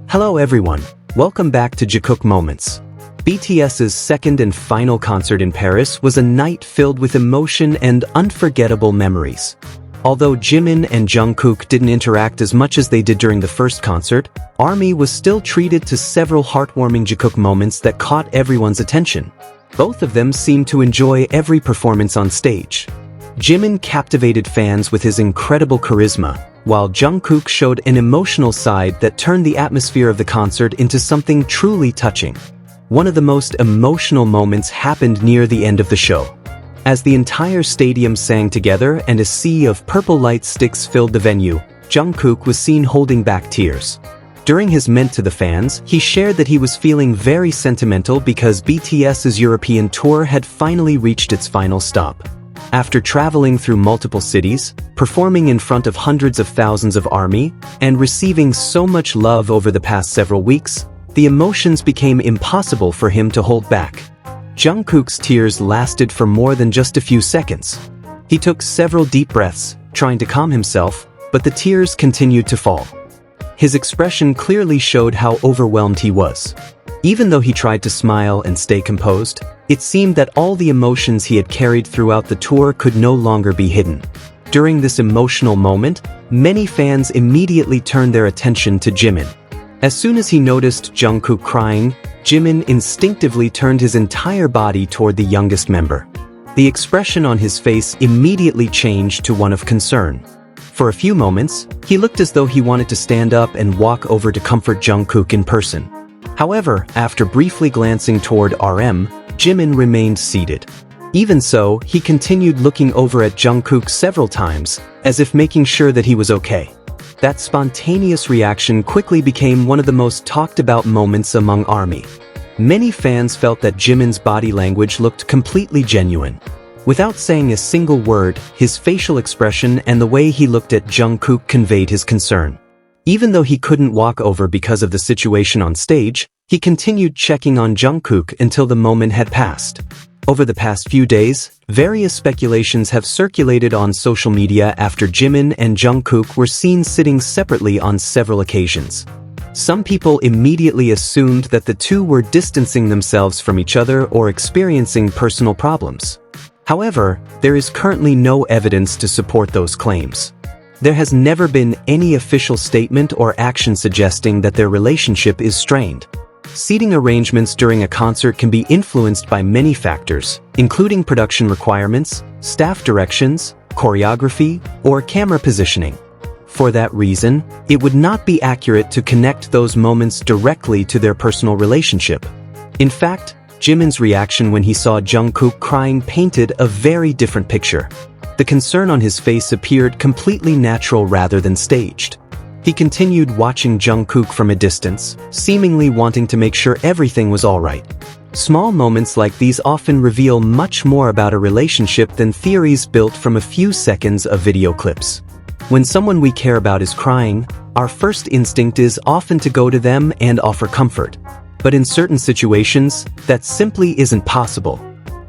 Hello everyone, welcome back to Jikook Moments. BTS's second and final concert in Paris was a night filled with emotion and unforgettable memories. Although Jimin and Jungkook didn't interact as much as they did during the first concert, ARMY was still treated to several heartwarming Jikook moments that caught everyone's attention. Both of them seemed to enjoy every performance on stage. Jimin captivated fans with his incredible charisma, while Jungkook showed an emotional side that turned the atmosphere of the concert into something truly touching. One of the most emotional moments happened near the end of the show. As the entire stadium sang together and a sea of purple light sticks filled the venue, Jungkook was seen holding back tears. During his Meant to the fans, he shared that he was feeling very sentimental because BTS's European tour had finally reached its final stop. After traveling through multiple cities, performing in front of hundreds of thousands of ARMY, and receiving so much love over the past several weeks, the emotions became impossible for him to hold back. Jungkook's tears lasted for more than just a few seconds. He took several deep breaths, trying to calm himself, but the tears continued to fall. His expression clearly showed how overwhelmed he was. Even though he tried to smile and stay composed, it seemed that all the emotions he had carried throughout the tour could no longer be hidden. During this emotional moment, many fans immediately turned their attention to Jimin. As soon as he noticed Jungkook crying, Jimin instinctively turned his entire body toward the youngest member. The expression on his face immediately changed to one of concern. For a few moments, he looked as though he wanted to stand up and walk over to comfort Jungkook in person. However, after briefly glancing toward Jimin remained seated. Even so, he continued looking over at Jungkook several times, as if making sure that he was okay. That spontaneous reaction quickly became one of the most talked about moments among ARMY. Many fans felt that Jimin's body language looked completely genuine. Without saying a single word, his facial expression and the way he looked at Jungkook conveyed his concern. Even though he couldn't walk over because of the situation on stage, he continued checking on Jungkook until the moment had passed. Over the past few days, various speculations have circulated on social media after Jimin and Jungkook were seen sitting separately on several occasions. Some people immediately assumed that the two were distancing themselves from each other or experiencing personal problems. However, there is currently no evidence to support those claims. There has never been any official statement or action suggesting that their relationship is strained. Seating arrangements during a concert can be influenced by many factors, including production requirements, staff directions, choreography, or camera positioning. For that reason, it would not be accurate to connect those moments directly to their personal relationship. In fact, Jimin's reaction when he saw Jungkook crying painted a very different picture. The concern on his face appeared completely natural rather than staged. He continued watching Jungkook from a distance, seemingly wanting to make sure everything was alright. Small moments like these often reveal much more about a relationship than theories built from a few seconds of video clips. When someone we care about is crying, our first instinct is often to go to them and offer comfort. But in certain situations, that simply isn't possible.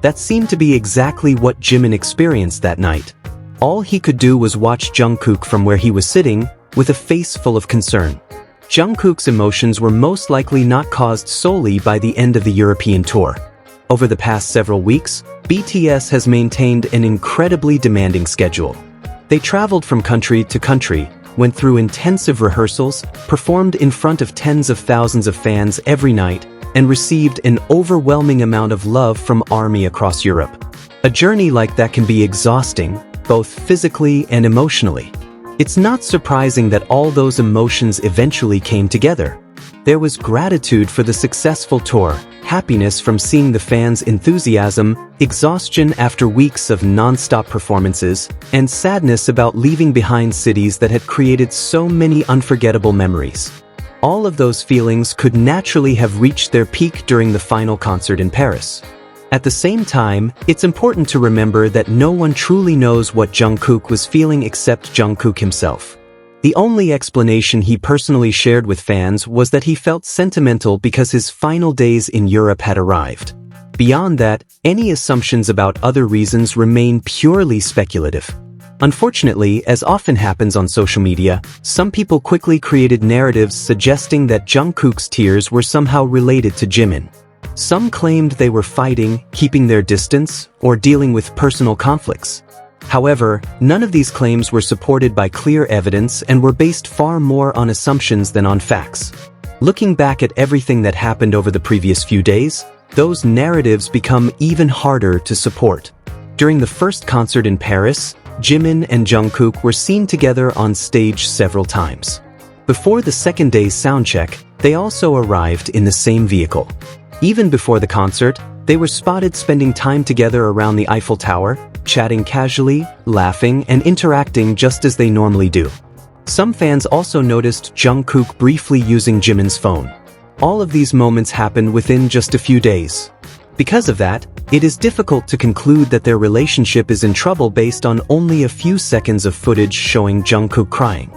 That seemed to be exactly what Jimin experienced that night. All he could do was watch Jungkook from where he was sitting, with a face full of concern. Jungkook's emotions were most likely not caused solely by the end of the European tour. Over the past several weeks, BTS has maintained an incredibly demanding schedule. They traveled from country to country, went through intensive rehearsals, performed in front of tens of thousands of fans every night, and received an overwhelming amount of love from ARMY across Europe. A journey like that can be exhausting, both physically and emotionally. It's not surprising that all those emotions eventually came together. There was gratitude for the successful tour, happiness from seeing the fans' enthusiasm, exhaustion after weeks of non-stop performances, and sadness about leaving behind cities that had created so many unforgettable memories. All of those feelings could naturally have reached their peak during the final concert in Paris. At the same time, it's important to remember that no one truly knows what Jungkook was feeling except Jungkook himself. The only explanation he personally shared with fans was that he felt sentimental because his final days in Europe had arrived. Beyond that, any assumptions about other reasons remain purely speculative. Unfortunately, as often happens on social media, some people quickly created narratives suggesting that Jungkook's tears were somehow related to Jimin. Some claimed they were fighting, keeping their distance, or dealing with personal conflicts. However, none of these claims were supported by clear evidence and were based far more on assumptions than on facts. Looking back at everything that happened over the previous few days, those narratives become even harder to support. During the first concert in Paris, Jimin and Jungkook were seen together on stage several times. Before the second day's soundcheck, they also arrived in the same vehicle. Even before the concert, they were spotted spending time together around the Eiffel Tower, chatting casually, laughing, and interacting just as they normally do. Some fans also noticed Jungkook briefly using Jimin's phone. All of these moments happened within just a few days. Because of that, it is difficult to conclude that their relationship is in trouble based on only a few seconds of footage showing Jungkook crying.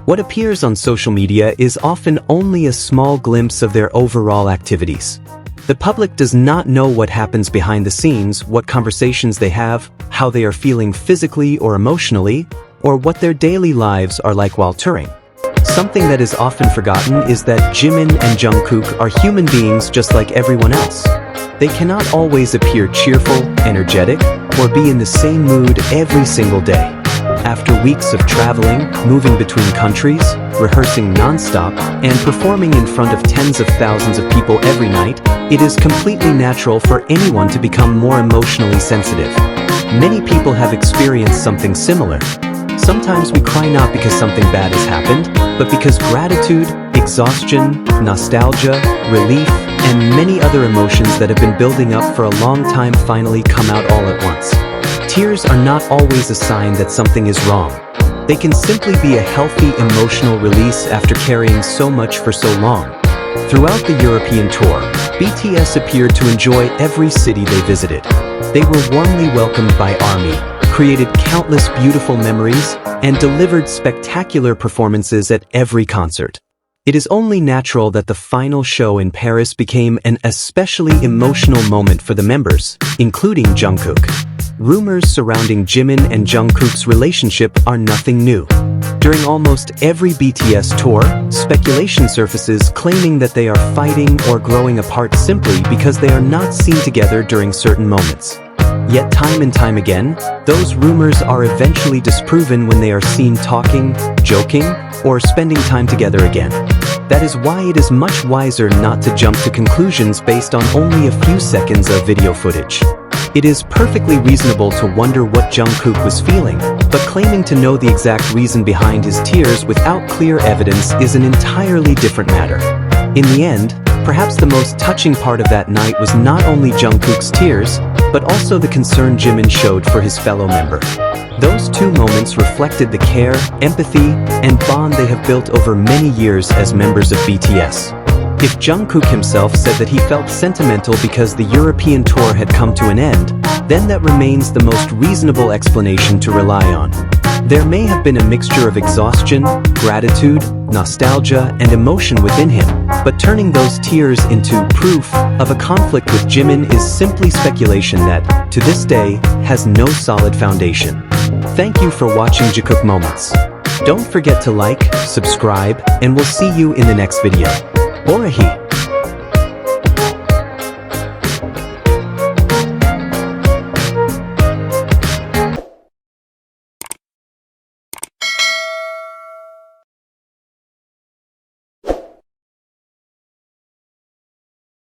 What appears on social media is often only a small glimpse of their overall activities. The public does not know what happens behind the scenes, what conversations they have, how they are feeling physically or emotionally, or what their daily lives are like while touring. Something that is often forgotten is that Jimin and Jungkook are human beings just like everyone else. They cannot always appear cheerful, energetic, or be in the same mood every single day. After weeks of traveling, moving between countries, rehearsing non-stop, and performing in front of tens of thousands of people every night, it is completely natural for anyone to become more emotionally sensitive. Many people have experienced something similar. Sometimes we cry not because something bad has happened, but because gratitude, exhaustion, nostalgia, relief, and many other emotions that have been building up for a long time finally come out all at once. Tears are not always a sign that something is wrong. They can simply be a healthy emotional release after carrying so much for so long. Throughout the European tour, BTS appeared to enjoy every city they visited. They were warmly welcomed by ARMY, created countless beautiful memories, and delivered spectacular performances at every concert. It is only natural that the final show in Paris became an especially emotional moment for the members, including Jungkook. Rumors surrounding Jimin and Jungkook's relationship are nothing new. During almost every BTS tour, speculation surfaces claiming that they are fighting or growing apart simply because they are not seen together during certain moments. Yet time and time again, those rumors are eventually disproven when they are seen talking, joking, or spending time together again. That is why it is much wiser not to jump to conclusions based on only a few seconds of video footage. It is perfectly reasonable to wonder what Jungkook was feeling, but claiming to know the exact reason behind his tears without clear evidence is an entirely different matter. In the end, perhaps the most touching part of that night was not only Jungkook's tears, but also the concern Jimin showed for his fellow member. Those two moments reflected the care, empathy, and bond they have built over many years as members of BTS. If Jungkook himself said that he felt sentimental because the European tour had come to an end, then that remains the most reasonable explanation to rely on. There may have been a mixture of exhaustion, gratitude, nostalgia, and emotion within him, but turning those tears into proof of a conflict with Jimin is simply speculation that, to this day, has no solid foundation. Thank you for watching Jikook Moments. Don't forget to like, subscribe, and we'll see you in the next video. Orahi!